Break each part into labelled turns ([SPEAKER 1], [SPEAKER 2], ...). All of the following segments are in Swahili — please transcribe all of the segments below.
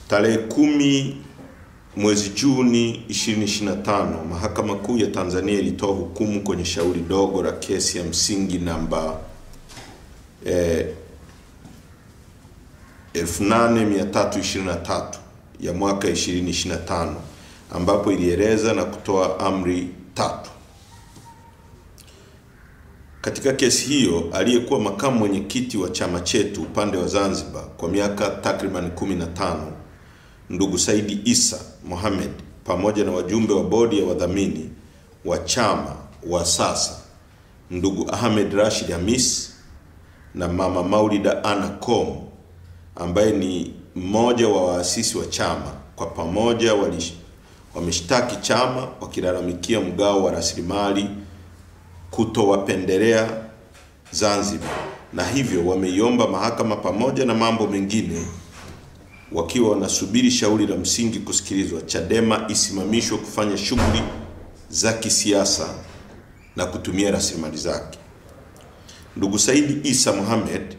[SPEAKER 1] Tarehe 10 mwezi Juni 2025, Mahakama Kuu ya Tanzania ilitoa hukumu kwenye shauri dogo la kesi ya msingi namba 8323 ya mwaka 2025, ambapo ilieleza na kutoa amri 3. Katika kesi hiyo, aliyekuwa makamu mwenyekiti wa chama chetu upande wa Zanzibar kwa miaka takriban 15, ndugu Saidi Isa Mohamed, pamoja na wajumbe wa bodi ya wadhamini wa chama wa sasa, ndugu Ahmed Rashid Hamis na mama Maulida Ana Kom, ambaye ni mmoja wa waasisi wa chama, kwa pamoja wameshtaki chama wakilalamikia mgao wa rasilimali kutowapendelea Zanzibar, na hivyo wameiomba mahakama pamoja na mambo mengine, wakiwa wanasubiri shauri la msingi kusikilizwa, Chadema isimamishwe kufanya shughuli za kisiasa na kutumia rasilimali zake. Ndugu Saidi Isa Mohamed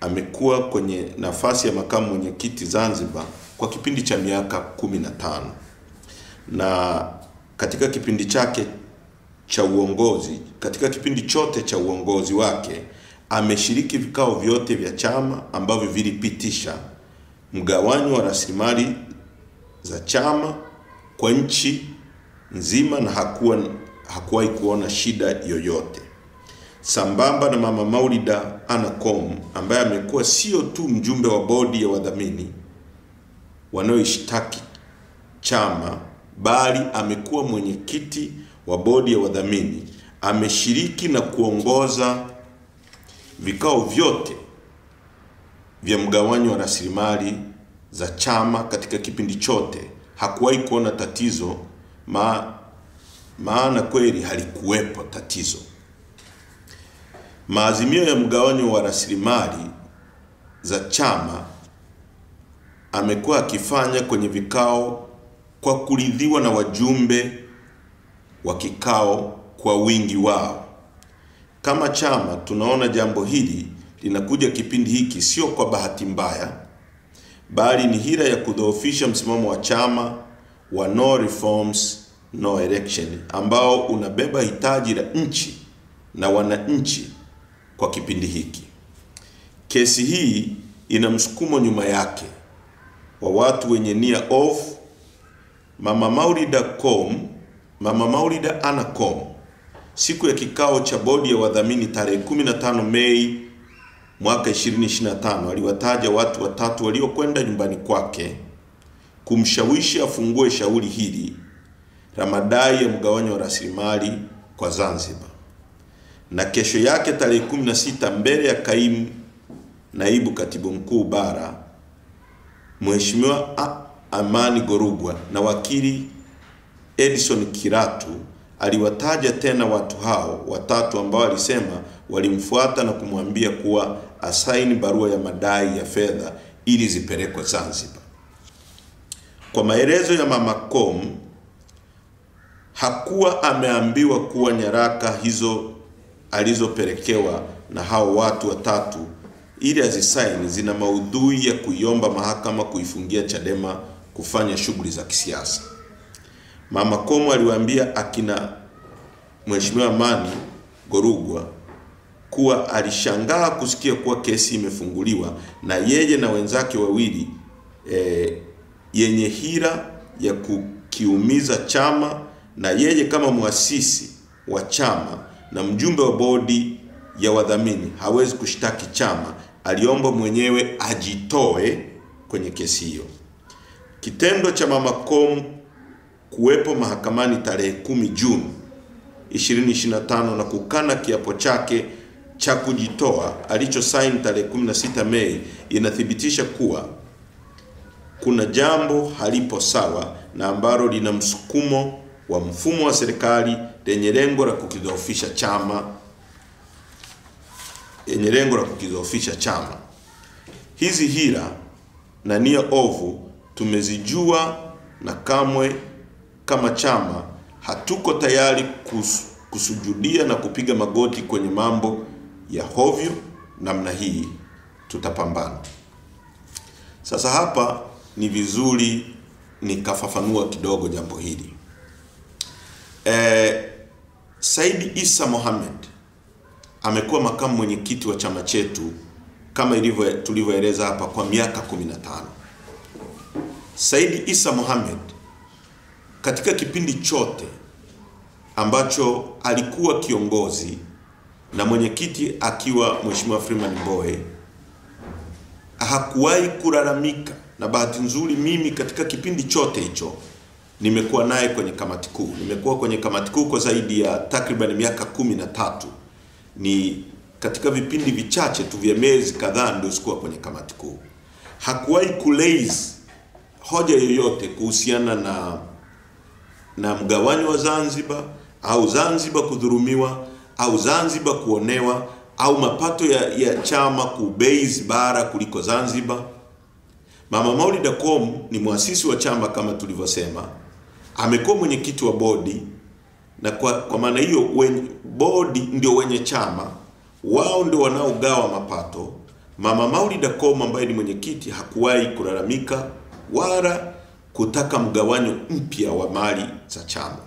[SPEAKER 1] amekuwa kwenye nafasi ya makamu mwenyekiti Zanzibar kwa kipindi cha miaka 15, na katika kipindi chote cha uongozi wake ameshiriki vikao vyote vya chama ambavyo vilipitisha mgawanyo wa rasilimali za chama kwa nchi nzima, na hakuwahi kuona shida yoyote. Sambamba na mama Maulida Ana Kom, ambaye amekuwa sio tu mjumbe wa bodi ya wadhamini wanaoishtaki chama, bali amekuwa mwenyekiti wa bodi ya wadhamini, ameshiriki na kuongoza vikao vyote vya mgawanyo wa rasilimali za chama katika kipindi chote. Hakuwahi kuona tatizo, maana kweli halikuwepo tatizo. Maazimio ya mgawanyo wa rasilimali za chama amekuwa akifanya kwenye vikao kwa kuridhiwa na wajumbe wa kikao kwa wingi wao. Kama chama tunaona jambo hili linakuja kipindi hiki sio kwa bahati mbaya, bali ni hila ya kudhoofisha msimamo wa chama wa no reforms no election, ambao unabeba hitaji la nchi na wananchi kwa kipindi hiki. Kesi hii ina msukumo nyuma yake wa watu wenye nia off. Mama Maulida Ana Kom, siku ya kikao cha bodi ya wadhamini tarehe 15 Mei mwaka 2025, aliwataja watu 3 waliokwenda nyumbani kwake kumshawishi afungue shauri hili la madai ya mgawanyo wa rasilimali kwa Zanzibar. Na kesho yake tarehe 16, mbele ya kaimu naibu katibu mkuu bara Mheshimiwa Amani Gorugwa na wakili Edison Kiratu, aliwataja tena watu hao 3 ambao alisema walimfuata na kumwambia kuwa asaini barua ya madai ya fedha ili zipelekwe Zanzibar. Kwa maelezo ya mama Kom, hakuwa ameambiwa kuwa nyaraka hizo alizopelekewa na hao watu 3 ili azisaini zina maudhui ya kuiomba mahakama kuifungia Chadema kufanya shughuli za kisiasa. Mama Kom aliwaambia akina Mheshimiwa Amani Gorugwa kuwa alishangaa kusikia kuwa kesi imefunguliwa na yeye na wenzake wawili yenye hila ya kukiumiza chama, na yeye kama muasisi wa chama na mjumbe wa bodi ya wadhamini hawezi kushtaki chama. Aliomba mwenyewe ajitoe kwenye kesi hiyo. Kitendo cha mama Kom kuwepo mahakamani tarehe 10 Juni 2025 na kukana kiapo chake cha kujitoa alichosaini tarehe 16 Mei inathibitisha kuwa kuna jambo halipo sawa na ambalo lina msukumo wa mfumo wa serikali lenye lengo la kukidhoofisha chama. Hizi hila na nia ovu tumezijua, na kamwe kama chama hatuko tayari kusujudia na kupiga magoti kwenye mambo ya hovyo namna hii. Tutapambana. Sasa hapa ni vizuri nikafafanua kidogo jambo hili. Said Issa Mohamed amekuwa makamu mwenyekiti wa chama chetu kama tulivyoeleza hapa kwa miaka 15. Said Issa Mohamed katika kipindi chote ambacho alikuwa kiongozi na mwenyekiti akiwa Mheshimiwa Freeman Mbowe hakuwahi kulalamika, na bahati nzuri mimi katika kipindi chote hicho nimekuwa naye kwenye kamati kuu. Nimekuwa kwenye kamati kuu kwa zaidi ya takriban miaka 13. Ni katika vipindi vichache tu vya miezi kadhaa ndio sikuwa kwenye kamati kuu. Hakuwahi kuraise hoja yoyote kuhusiana na mgawanyo wa Zanzibar au Zanzibar kudhulumiwa au Zanzibar kuonewa au mapato ya chama kubase bara kuliko Zanzibar. Mama Maulida Komu ni muasisi wa chama kama tulivyosema. Amekuwa mwenyekiti wa bodi, na kwa maana hiyo bodi ndio wenye chama, wao ndio wanaogawa mapato. Mama Maulida Komu ambaye ni mwenyekiti hakuwahi kulalamika wala kutaka mgawanyo mpya wa mali za chama.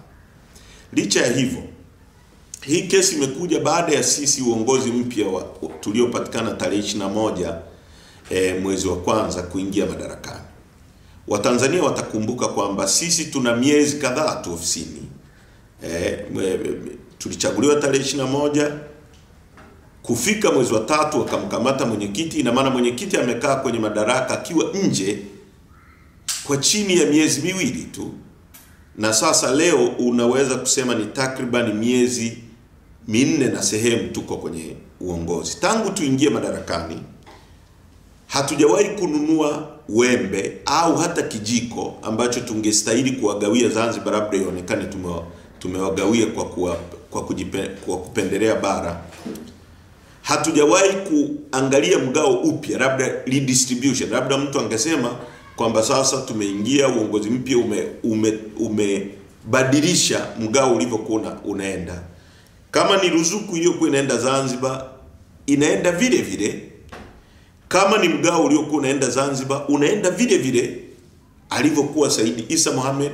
[SPEAKER 1] Licha ya hivyo, hii kesi imekuja baada ya sisi uongozi mpya tuliopatikana tarehe 21 mwezi wa kwanza kuingia madarakani. Watanzania watakumbuka kwamba sisi tuna miezi kadhaa tu ofisini. Tulichaguliwa tarehe 21, kufika mwezi wa 3 wakamkamata mwenyekiti. Ina maana mwenyekiti amekaa kwenye madaraka akiwa nje kwa chini ya miezi miwili tu, na sasa leo unaweza kusema ni takriban miezi 4 na sehemu tuko kwenye uongozi. Tangu tuingie madarakani hatujawahi kununua wembe au hata kijiko ambacho tungestahili kuwagawia Zanzibar, labda ionekane tumewagawia kwa kupendelea bara. Hatujawahi kuangalia mgao upya, labda redistribution, labda mtu angesema kwamba sasa tumeingia uongozi mpya umebadilisha mgao ulivyokuwa unaenda. Kama ni ruzuku iliyokuwa inaenda Zanzibar inaenda vile vile. Kama ni mgao uliokuwa unaenda Zanzibar unaenda vile vile alivyokuwa Said Issa Mohamed,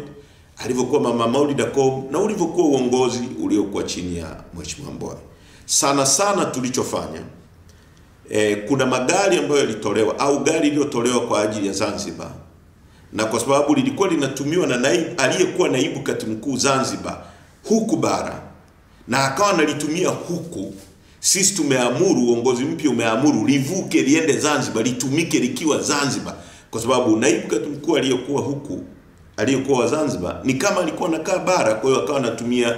[SPEAKER 1] alivyokuwa Mama Maulida Komu na ulivyokuwa uongozi uliokuwa chini ya Mheshimiwa Mbowe. Sana tulichofanya, kuna magari ambayo yalitolewa au gari iliyotolewa kwa ajili ya Zanzibar, na kwa sababu lilikuwa linatumiwa na aliyekuwa naibu katibu mkuu Zanzibar huku bara na akawa analitumia huku, sisi tumeamuru, uongozi mpya umeamuru livuke liende Zanzibar, litumike likiwa Zanzibar, kwa sababu naibu katibu mkuu aliyekuwa huku, aliyekuwa wa Zanzibar ni kama alikuwa anakaa bara. Kwa hiyo akawa anatumia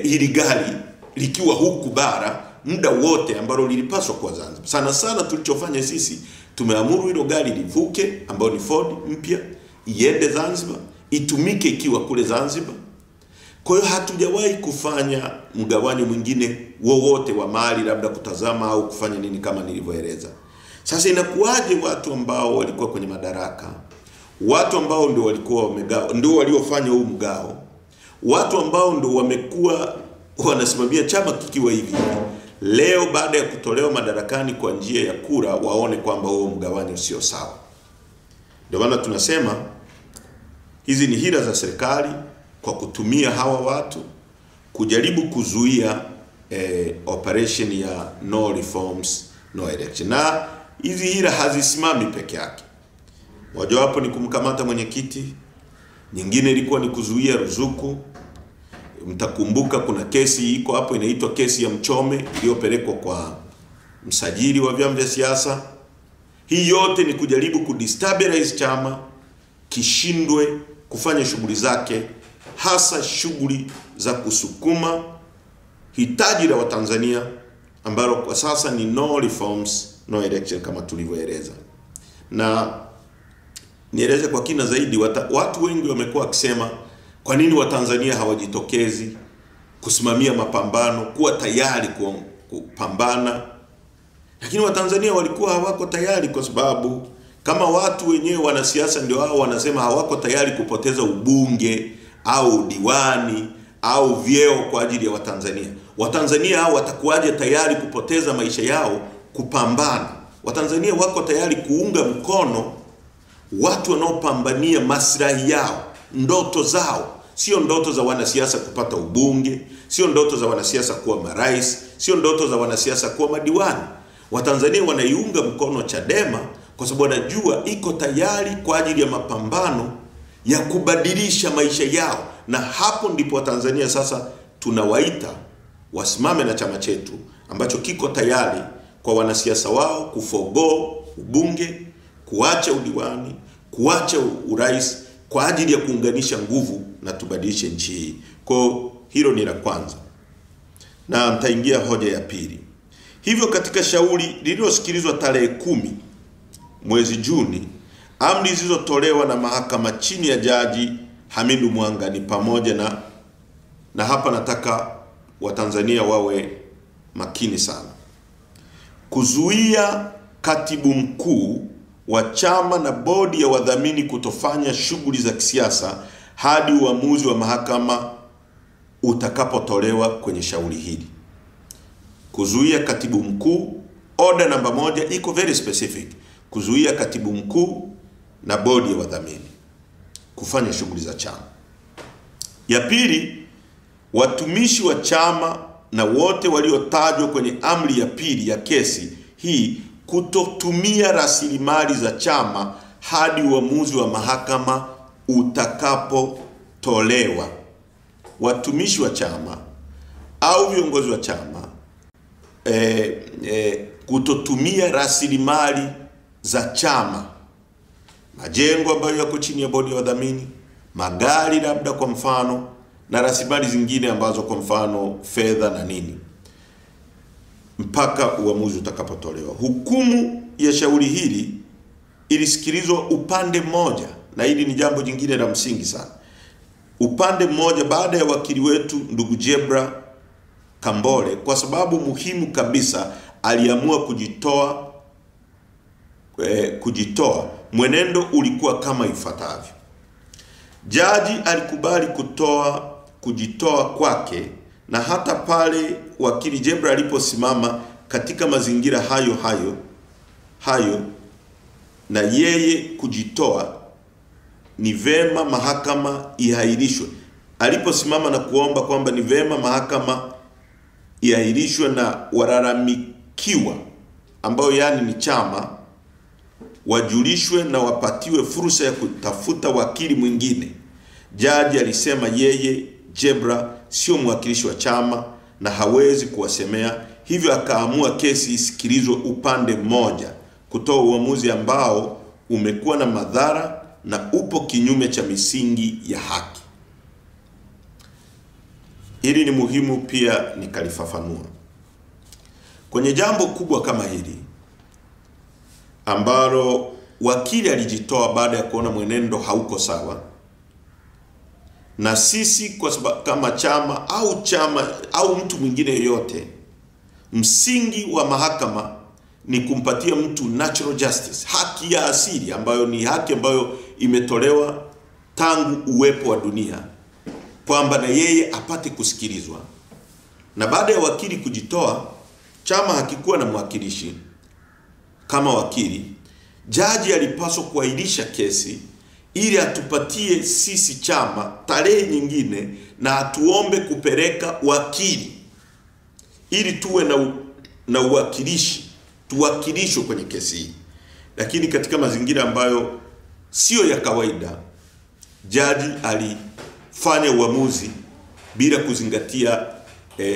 [SPEAKER 1] hili gari likiwa huku bara muda wote ambalo lilipaswa kwa Zanzibar. Sana tulichofanya sisi, tumeamuru hilo gari livuke, ambao ni Ford mpya, iende Zanzibar, itumike ikiwa kule Zanzibar. Kwa hiyo hatujawahi kufanya mgawanyo mwingine wowote wa mali, labda kutazama au kufanya nini kama nilivyoeleza. Sasa inakuwaje watu ambao walikuwa kwenye madaraka, watu ambao ndio walikuwa wamegao, ndio waliofanya huu mgao, watu ambao ndio wamekuwa wanasimamia chama kikiwa hivi, leo baada ya kutolewa madarakani kwa njia ya kura waone kwamba huo mgawanyo sio sawa? Ndio maana tunasema hizi ni hila za serikali kwa kutumia hawa watu kujaribu kuzuia operation ya no reforms no election. Na hizi hila hazisimami peke yake. Mojawapo ni kumkamata mwenyekiti, nyingine ilikuwa ni kuzuia ruzuku. Mtakumbuka kuna kesi iko hapo inaitwa kesi ya Mchome iliyopelekwa kwa msajili wa vyama vya siasa. Hii yote ni kujaribu kudestabilize chama kishindwe kufanya shughuli zake, hasa shughuli za kusukuma hitaji la Watanzania ambalo kwa sasa ni no reforms no election kama tulivyoeleza. Na nieleze kwa kina zaidi, watu wengi wamekuwa wakisema kwa nini Watanzania hawajitokezi kusimamia mapambano, kuwa tayari kupambana. Lakini Watanzania walikuwa hawako tayari, kwa sababu kama watu wenyewe wanasiasa ndio hao wanasema hawako tayari kupoteza ubunge au diwani au vyeo kwa ajili ya Watanzania. Watanzania hao watakuwaje tayari kupoteza maisha yao kupambana? Watanzania wako tayari kuunga mkono watu wanaopambania maslahi yao, ndoto zao. Sio ndoto za wanasiasa kupata ubunge, sio ndoto za wanasiasa kuwa marais, sio ndoto za wanasiasa kuwa madiwani. Watanzania wanaiunga mkono Chadema kwa sababu wanajua iko tayari kwa ajili ya mapambano ya kubadilisha maisha yao. Na hapo ndipo Watanzania sasa tunawaita wasimame na chama chetu ambacho kiko tayari kwa wanasiasa wao kuforgo ubunge, kuacha udiwani, kuacha urais kwa ajili ya kuunganisha nguvu na tubadilishe nchi hii. Kwa hilo ni la kwanza. Na nitaingia hoja ya pili. Hivyo katika shauri lililosikilizwa tarehe 10 mwezi Juni, amri zilizotolewa na mahakama chini ya Jaji Hamidu Mwanga ni pamoja na hapa nataka Watanzania wawe makini sana. Kuzuia katibu mkuu wa chama na bodi ya wadhamini kutofanya shughuli za kisiasa hadi uamuzi wa mahakama utakapotolewa kwenye shauri hili. Kuzuia katibu mkuu, order namba 1 iko very specific. Kuzuia katibu mkuu na bodi ya wadhamini kufanya shughuli za chama. Ya pili, watumishi wa chama na wote waliotajwa kwenye amri ya pili ya kesi hii kutotumia rasilimali za chama hadi uamuzi wa mahakama utakapotolewa. Watumishi wa chama au viongozi wa chama kutotumia rasilimali za chama, majengo ambayo yako chini ya bodi ya wadhamini, magari labda kwa mfano, na rasilimali zingine ambazo kwa mfano fedha na nini, mpaka uamuzi utakapotolewa. Hukumu ya shauri hili ilisikilizwa upande mmoja, na hili ni jambo jingine la msingi sana. Upande mmoja baada ya wakili wetu ndugu Jebra Kambole, kwa sababu muhimu kabisa, aliamua kujitoa. Mwenendo ulikuwa kama ifuatavyo. Jaji alikubali kujitoa kwake, na hata pale wakili Jebra aliposimama katika mazingira hayo na yeye kujitoa, ni vema mahakama ihairishwe. Aliposimama na kuomba kwamba ni vema mahakama ihairishwe na walalamikiwa ambao yani ni chama wajulishwe na wapatiwe fursa ya kutafuta wakili mwingine, jaji alisema yeye Jebra sio mwakilishi wa chama na hawezi kuwasemea, hivyo akaamua kesi isikilizwe upande mmoja, kutoa uamuzi ambao umekuwa na madhara na upo kinyume cha misingi ya haki. Hili ni muhimu pia nikalifafanua. Kwenye jambo kubwa kama hili ambalo wakili alijitoa baada ya kuona mwenendo hauko sawa, na sisi kwa sababu kama chama au mtu mwingine yoyote, msingi wa mahakama ni kumpatia mtu natural justice, haki ya asili, ambayo ni haki ambayo imetolewa tangu uwepo wa dunia, kwamba na yeye apate kusikilizwa. Na baada ya wakili kujitoa, chama hakikuwa na mwakilishi kama wakili, jaji alipaswa kuahirisha kesi ili atupatie sisi chama tarehe nyingine na atuombe kupeleka wakili ili tuwe na uwakilishi, tuwakilishwe kwenye kesi hii. Lakini katika mazingira ambayo sio ya kawaida, jaji alifanya uamuzi bila kuzingatia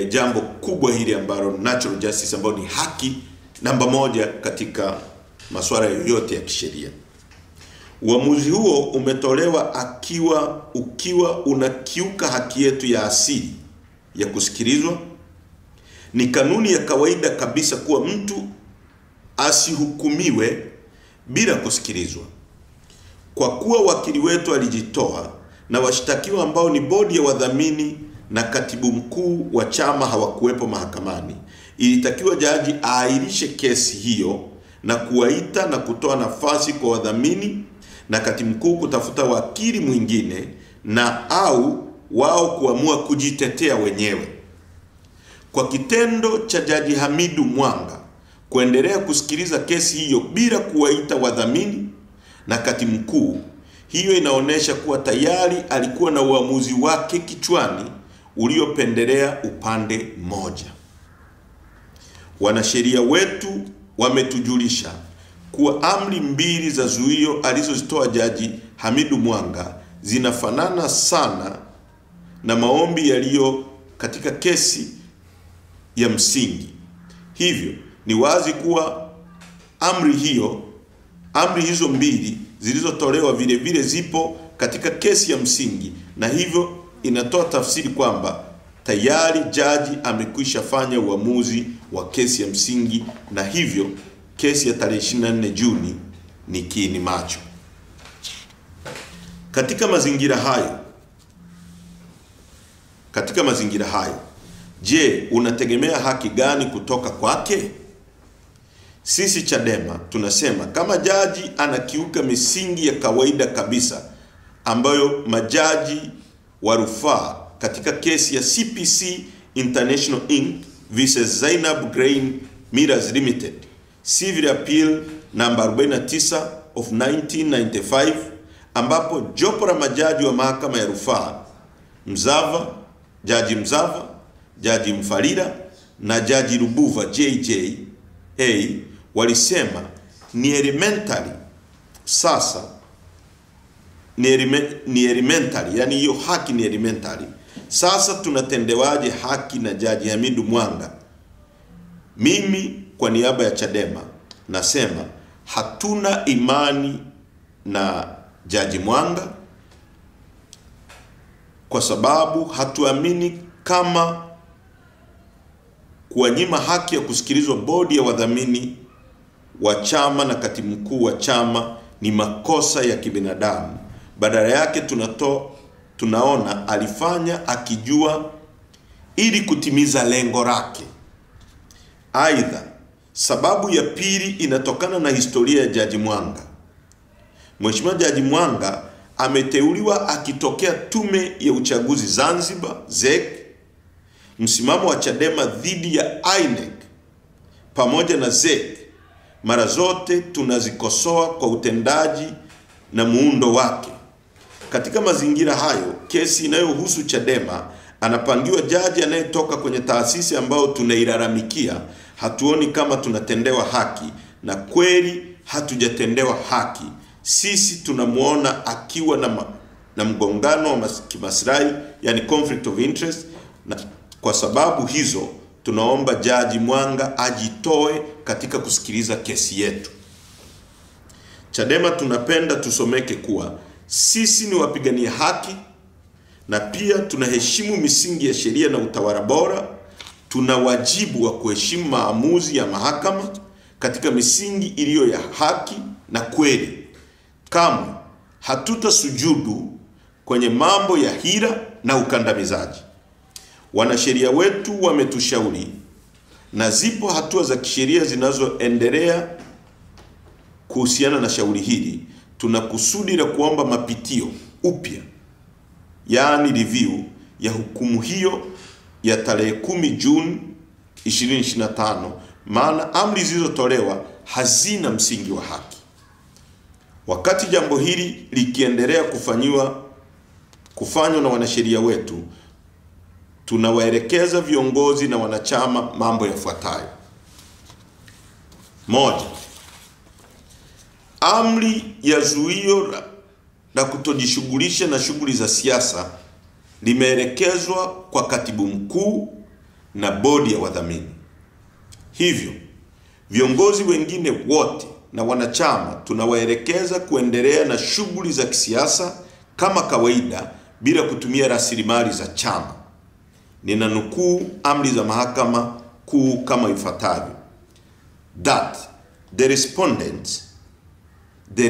[SPEAKER 1] jambo kubwa hili ambalo natural justice, ambayo ni haki namba 1 katika masuala yoyote ya kisheria. Uamuzi huo umetolewa ukiwa unakiuka haki yetu ya asili ya kusikilizwa. Ni kanuni ya kawaida kabisa kuwa mtu asihukumiwe bila kusikilizwa. Kwa kuwa wakili wetu alijitoa na washtakiwa ambao ni bodi ya wadhamini na katibu mkuu wa chama hawakuwepo mahakamani, ilitakiwa jaji aahirishe kesi hiyo na kuwaita na kutoa nafasi kwa wadhamini na katibu mkuu kutafuta wakili mwingine na au wao kuamua kujitetea wenyewe. Kwa kitendo cha Jaji Hamidu Mwanga kuendelea kusikiliza kesi hiyo bila kuwaita wadhamini na katibu mkuu, hiyo inaonyesha kuwa tayari alikuwa na uamuzi wake kichwani uliopendelea upande mmoja. Wanasheria wetu wametujulisha kuwa amri mbili za zuio alizozitoa Jaji Hamidu Mwanga zinafanana sana na maombi yaliyo katika kesi ya msingi. Hivyo ni wazi kuwa amri hizo mbili zilizotolewa vile vile zipo katika kesi ya msingi, na hivyo inatoa tafsiri kwamba tayari jaji amekwisha fanya uamuzi wa kesi ya msingi, na hivyo kesi ya tarehe 24 Juni ni kiini macho. Katika mazingira hayo, je, unategemea haki gani kutoka kwake? Sisi Chadema tunasema kama jaji anakiuka misingi ya kawaida kabisa ambayo majaji wa rufaa katika kesi ya CPC International Inc. vs. Zainab Grain Millers Limited, Civil Appeal number 49 of 1995, ambapo jopo la majaji wa mahakama ya rufaa Jaji Mzava, Jaji Mfarira na Jaji Rubuva JJA walisema ni elementary. Sasa ni elementary, yani hiyo haki ni elementary. Sasa tunatendewaje haki na Jaji Hamidu Mwanga? Mimi kwa niaba ya Chadema nasema hatuna imani na Jaji Mwanga kwa sababu hatuamini kama kuwanyima haki ya kusikilizwa bodi ya wadhamini wa chama na katibu mkuu wa chama ni makosa ya kibinadamu. Badala yake tunaona alifanya akijua ili kutimiza lengo lake. Aidha, sababu ya pili inatokana na historia ya Jaji Mwanga. Mheshimiwa Jaji Mwanga ameteuliwa akitokea Tume ya Uchaguzi Zanzibar ZEC. Msimamo wa Chadema dhidi ya INEC pamoja na ZEC mara zote tunazikosoa kwa utendaji na muundo wake. Katika mazingira hayo, kesi inayohusu Chadema anapangiwa jaji anayetoka kwenye taasisi ambayo tunailalamikia. Hatuoni kama tunatendewa haki, na kweli hatujatendewa haki. Sisi tunamuona akiwa na mgongano wa kimaslahi, yani conflict of interest, na kwa sababu hizo tunaomba Jaji Mwanga ajitoe katika kusikiliza kesi yetu. Chadema tunapenda tusomeke kuwa sisi ni wapigania haki na pia tunaheshimu misingi ya sheria na utawala bora. Tuna wajibu wa kuheshimu maamuzi ya mahakama katika misingi iliyo ya haki na kweli. Kamwe hatutasujudu kwenye mambo ya hila na ukandamizaji. Wanasheria wetu wametushauri na zipo hatua za kisheria zinazoendelea kuhusiana na shauri hili. Tunakusudi la kuomba mapitio upya, yani review ya hukumu hiyo ya tarehe 10 Juni 2025, maana amri zilizotolewa hazina msingi wa haki. Wakati jambo hili likiendelea kufanywa na wanasheria wetu, tunawaelekeza viongozi na wanachama mambo yafuatayo. Moja, amri ya zuio la kutojishughulisha na shughuli za siasa limeelekezwa kwa katibu mkuu na bodi ya wadhamini. Hivyo, viongozi wengine wote na wanachama tunawaelekeza kuendelea na shughuli za kisiasa kama kawaida bila kutumia rasilimali za chama. Ninanukuu amri za mahakama kuu kama ifuatavyo: that the respondent, the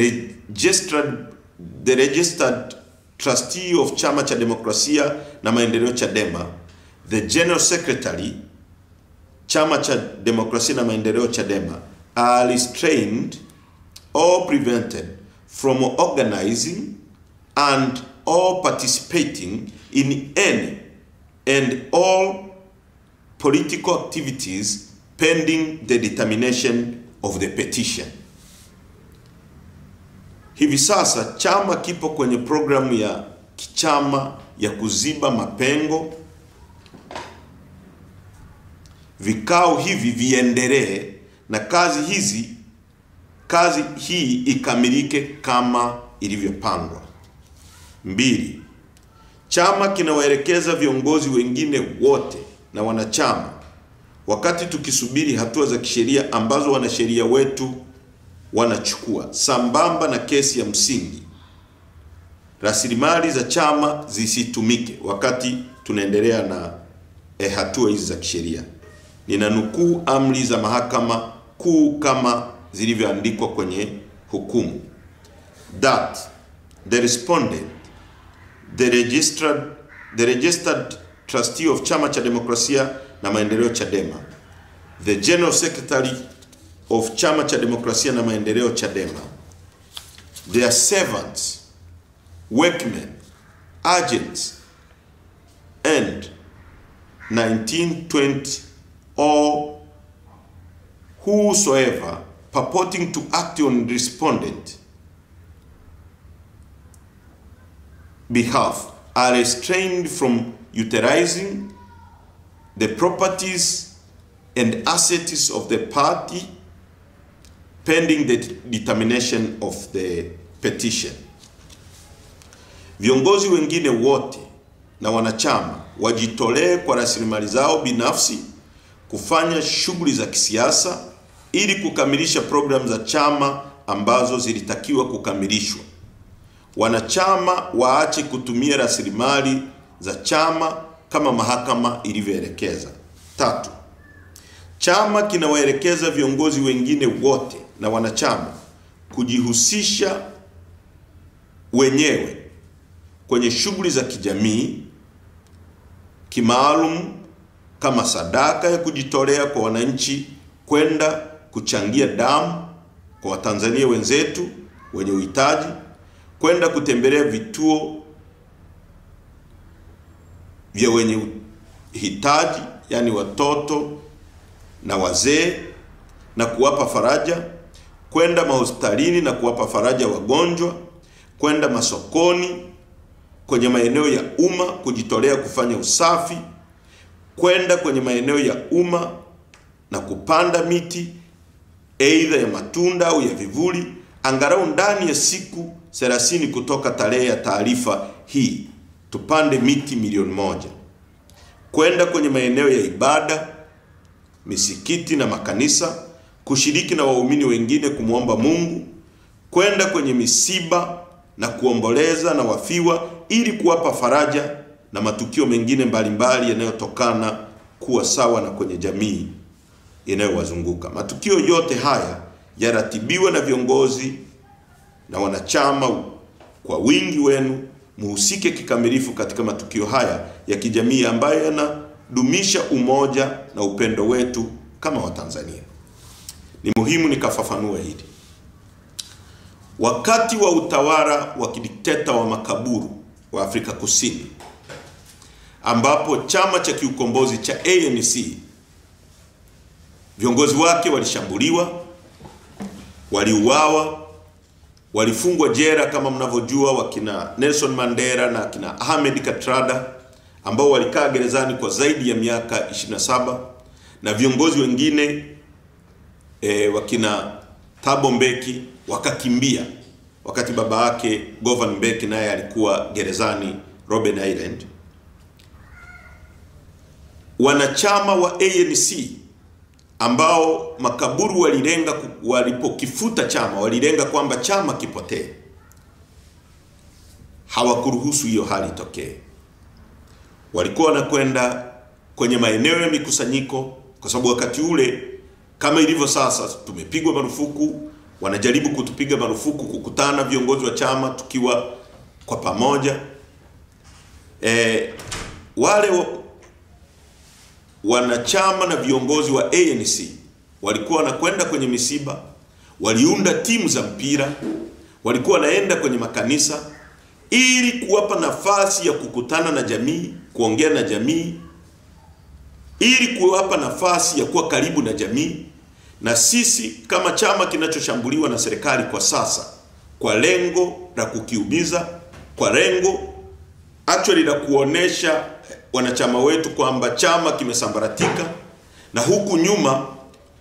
[SPEAKER 1] registered trustee of Chama cha Demokrasia na Maendeleo Chadema, the general secretary Chama cha Demokrasia na Maendeleo Chadema, are restrained or prevented from organizing and or participating in any and all political activities pending the determination of the petition. Hivi sasa chama kipo kwenye programu ya kichama ya kuziba mapengo. Vikao hivi viendelee na kazi hii ikamilike kama ilivyopangwa. 2. Chama kinawaelekeza viongozi wengine wote na wanachama, wakati tukisubiri hatua za kisheria ambazo wanasheria wetu wanachukua sambamba na kesi ya msingi, rasilimali za chama zisitumike wakati tunaendelea na hatua hizi za kisheria. Ninanukuu amri za mahakama kuu kama zilivyoandikwa kwenye hukumu. That the respondent, the registered trustee of Chama cha Demokrasia na Maendeleo Chadema, the general secretary of Chama cha Demokrasia na Maendeleo Chadema, their servants, workmen, agents, and 1920 or whosoever purporting to act on respondent behalf are restrained from utilizing the properties and assets of the party pending the determination of the petition. Viongozi wengine wote na wanachama wajitolee kwa rasilimali zao binafsi kufanya shughuli za kisiasa ili kukamilisha programu za chama ambazo zilitakiwa kukamilishwa. Wanachama waache kutumia rasilimali za chama kama mahakama ilivyoelekeza. 3. Chama kinawaelekeza viongozi wengine wote na wanachama kujihusisha wenyewe kwenye shughuli za kijamii kimaalum kama sadaka ya kujitolea kwa wananchi, kwenda kuchangia damu kwa Watanzania wenzetu wenye uhitaji, kwenda kutembelea vituo vya wenye hitaji, yani watoto na wazee, na kuwapa faraja, kwenda mahospitalini na kuwapa faraja wagonjwa, kwenda masokoni, kwenye maeneo ya umma kujitolea kufanya usafi, kwenda kwenye maeneo ya umma na kupanda miti aidha ya matunda au ya vivuli angalau ndani ya siku 30 kutoka tarehe ya taarifa hii. Tupande miti 1,000,000. Kwenda kwenye maeneo ya ibada, misikiti na makanisa, kushiriki na waumini wengine kumwomba Mungu, kwenda kwenye misiba na kuomboleza na wafiwa ili kuwapa faraja na matukio mengine mbalimbali yanayotokana kuwa sawa na kwenye jamii inayowazunguka. Matukio yote haya yaratibiwa na viongozi na wanachama. Kwa wingi wenu muhusike kikamilifu katika matukio haya ya kijamii ambayo yanadumisha umoja na upendo wetu kama Watanzania. Ni muhimu nikafafanue hili. Wakati wa utawala wa kidikteta wa makaburu wa Afrika Kusini, ambapo chama cha kiukombozi cha ANC viongozi wake walishambuliwa, waliuawa, walifungwa jela kama mnavyojua, wakina Nelson Mandela na kina Ahmed Kathrada ambao walikaa gerezani kwa zaidi ya miaka 27, na viongozi wengine wakina Thabo Mbeki wakakimbia wakati baba yake Govan Mbeki naye alikuwa gerezani Robben Island. Wanachama wa ANC ambao makaburu walilenga, walipokifuta chama walilenga kwamba chama kipotee, hawakuruhusu hiyo hali itokee. Walikuwa wanakwenda kwenye maeneo ya mikusanyiko, kwa sababu wakati ule kama ilivyo sasa tumepigwa marufuku, wanajaribu kutupiga marufuku kukutana viongozi wa chama tukiwa kwa pamoja. Wale wanachama na viongozi wa ANC walikuwa wanakwenda kwenye misiba, waliunda timu za mpira, walikuwa wanaenda kwenye makanisa ili kuwapa nafasi ya kukutana na jamii, kuongea na jamii, ili kuwapa nafasi ya kuwa karibu na jamii. Na sisi kama chama kinachoshambuliwa na serikali kwa sasa, kwa lengo la kukiumiza, kwa lengo actually la kuonesha wanachama wetu kwamba chama kimesambaratika, na huku nyuma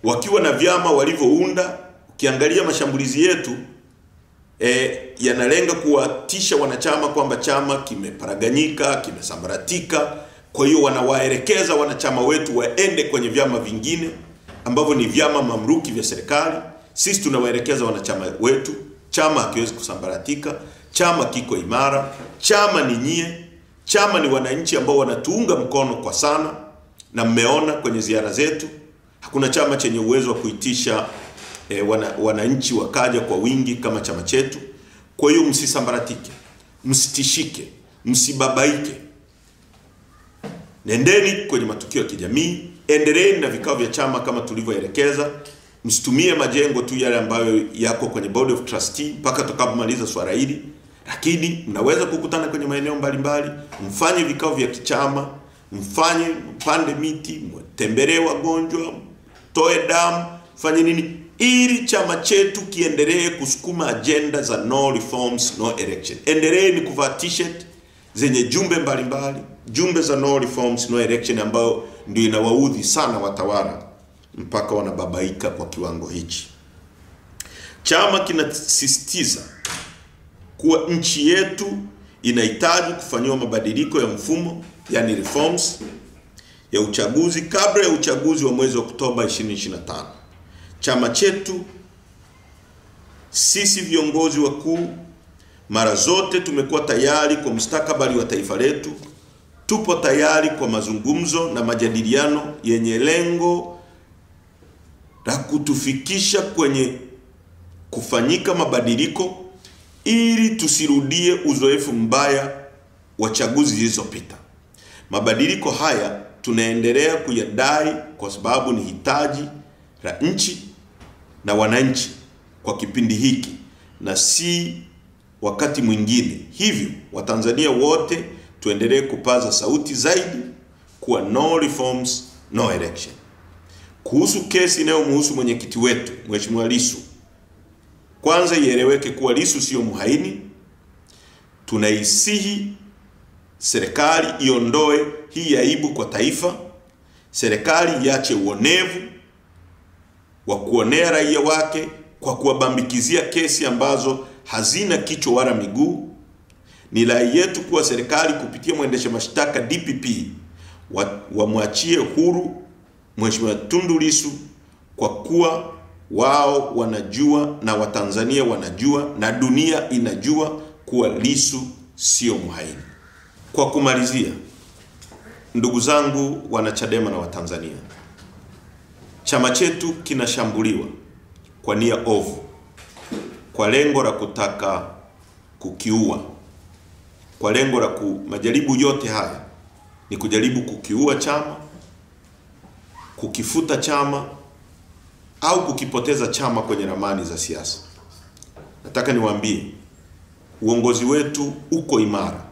[SPEAKER 1] wakiwa na vyama walivyounda. Ukiangalia mashambulizi yetu yanalenga kuwatisha wanachama kwamba chama kimeparaganyika, kimesambaratika. Kwa hiyo wanawaelekeza wanachama wetu waende kwenye vyama vingine ambavyo ni vyama mamluki vya serikali. Sisi tunawaelekeza wanachama wetu, chama hakiwezi kusambaratika, chama kiko imara, chama ni nyie, chama ni wananchi ambao wanatuunga mkono kwa sana, na mmeona kwenye ziara zetu hakuna chama chenye uwezo wa kuitisha wananchi wakaja kwa wingi kama chama chetu. Kwa hiyo msisambaratike, msitishike, msibabaike. Nendeni kwenye matukio ya kijamii, endeleeni na vikao vya chama kama tulivyoelekeza. Msitumie majengo tu yale ambayo yako kwenye board of trustee mpaka tutakapomaliza swala hili, lakini mnaweza kukutana kwenye maeneo mbalimbali, mfanye vikao vya kichama, mpande miti, mtembelee wagonjwa, toe damu, fanye nini ili chama chetu kiendelee kusukuma agenda za no reforms no election. Endeleeni kuvaa t-shirt zenye jumbe mbalimbali, jumbe za no reforms no election, ambayo ndio inawaudhi sana watawala mpaka wanababaika kwa kiwango hichi. Chama kinasisitiza kuwa nchi yetu inahitaji kufanywa mabadiliko ya mfumo, yani reforms ya uchaguzi kabla ya uchaguzi wa mwezi Oktoba 2025. Chama chetu, sisi viongozi wakuu, mara zote tumekuwa tayari kwa mustakabali wa taifa letu. Tupo tayari kwa mazungumzo na majadiliano yenye lengo la kutufikisha kwenye kufanyika mabadiliko ili tusirudie uzoefu mbaya wa chaguzi zilizopita. Mabadiliko haya tunaendelea kuyadai kwa sababu ni hitaji la nchi na wananchi kwa kipindi hiki na si wakati mwingine. Hivyo Watanzania wote tuendelee kupaza sauti zaidi kuwa no reforms no election. Kuhusu kesi inayomhusu mwenyekiti wetu Mheshimiwa Lissu, kwanza ieleweke kuwa Lissu sio muhaini. Tunaisihi serikali iondoe hii aibu kwa taifa. Serikali iache uonevu wa kuonea raia wake kwa kuwabambikizia kesi ambazo hazina kichwa wala miguu. Ni rai yetu kuwa serikali kupitia mwendesha mashtaka DPP wamwachie huru Mheshimiwa Tundu Lissu, kwa kuwa wao wanajua na Watanzania wanajua na dunia inajua kuwa Lissu sio muhaini. Kwa kumalizia, ndugu zangu wanachadema na Watanzania, chama chetu kinashambuliwa kwa nia ovu, kwa lengo la kutaka kukiua, kwa lengo la majaribu yote haya ni kujaribu kukiua chama, kukifuta chama au kukipoteza chama kwenye ramani za siasa. Nataka niwaambie uongozi wetu uko imara.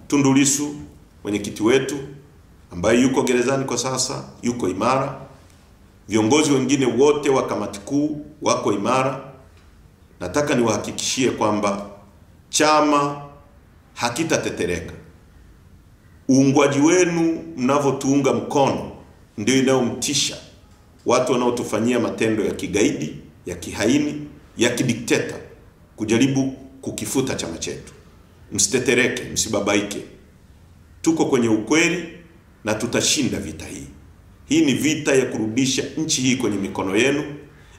[SPEAKER 1] Tundu Lissu mwenyekiti wetu ambaye yuko gerezani kwa sasa yuko imara. Viongozi wengine wote wa kamati kuu wako imara. Nataka niwahakikishie kwamba chama hakitatetereka. Uungwaji wenu mnavyotuunga mkono ndio inayomtisha watu wanaotufanyia matendo ya kigaidi, ya kihaini, ya kidikteta kujaribu kukifuta chama chetu. Msitetereke, msibabaike. Tuko kwenye ukweli na tutashinda vita hii. Hii ni vita ya kurudisha nchi hii kwenye mikono yenu.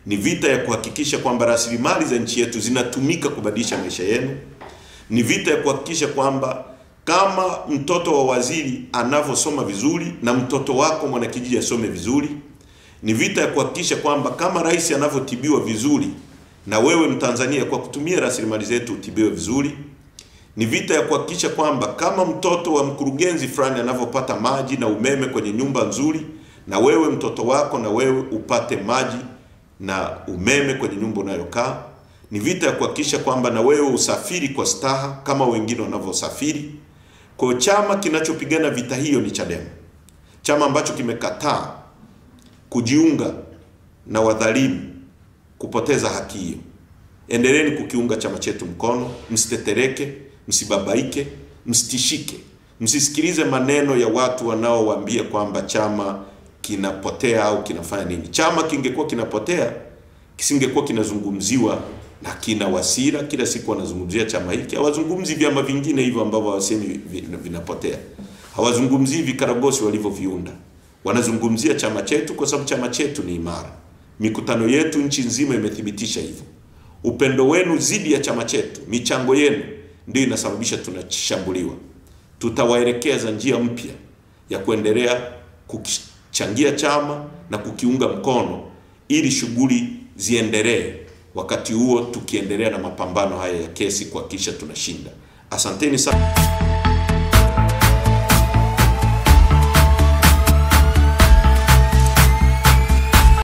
[SPEAKER 1] Ni vita ya kuhakikisha kwamba rasilimali za nchi yetu zinatumika kubadilisha maisha yenu. Ni vita ya kuhakikisha kwamba kama mtoto wa waziri anavyosoma vizuri na mtoto wako mwanakijiji asome vizuri. Ni vita ya kuhakikisha kwamba kama rais anavyotibiwa vizuri na wewe Mtanzania kwa kutumia rasilimali zetu utibiwe vizuri. Ni vita ya kuhakikisha kwamba kama mtoto wa mkurugenzi fulani anavyopata maji na umeme kwenye nyumba nzuri, na wewe mtoto wako na wewe upate maji na umeme kwenye nyumba unayokaa. Ni vita ya kuhakikisha kwamba na wewe usafiri kwa staha kama wengine wanavyosafiri. Kwa chama kinachopigana vita hiyo ni Chadema. Chama ambacho kimekataa kujiunga na wadhalimu kupoteza haki hiyo. Endeleeni kukiunga chama chetu mkono, msitetereke, msibabaike, msitishike. Msisikilize maneno ya watu wanaowaambia kwamba chama kinapotea au kinafanya nini. Chama kingekuwa kinapotea, kisingekuwa kinazungumziwa na kina Wasira kila siku wanazungumzia chama hiki. Hawazungumzi vyama vingine hivyo ambavyo wasemi vinapotea. Hawazungumzi vikaragosi walivyoviunda. Wanazungumzia chama chetu kwa sababu chama chetu ni imara. Mikutano yetu nchi nzima imethibitisha hivyo. Upendo wenu zidi ya chama chetu, michango yenu ndio inasababisha tunashambuliwa. Tutawaelekeza njia mpya ya kuendelea kukichangia chama na kukiunga mkono ili shughuli ziendelee. Wakati huo tukiendelea na mapambano haya ya kesi kuhakikisha tunashinda. Asanteni sana.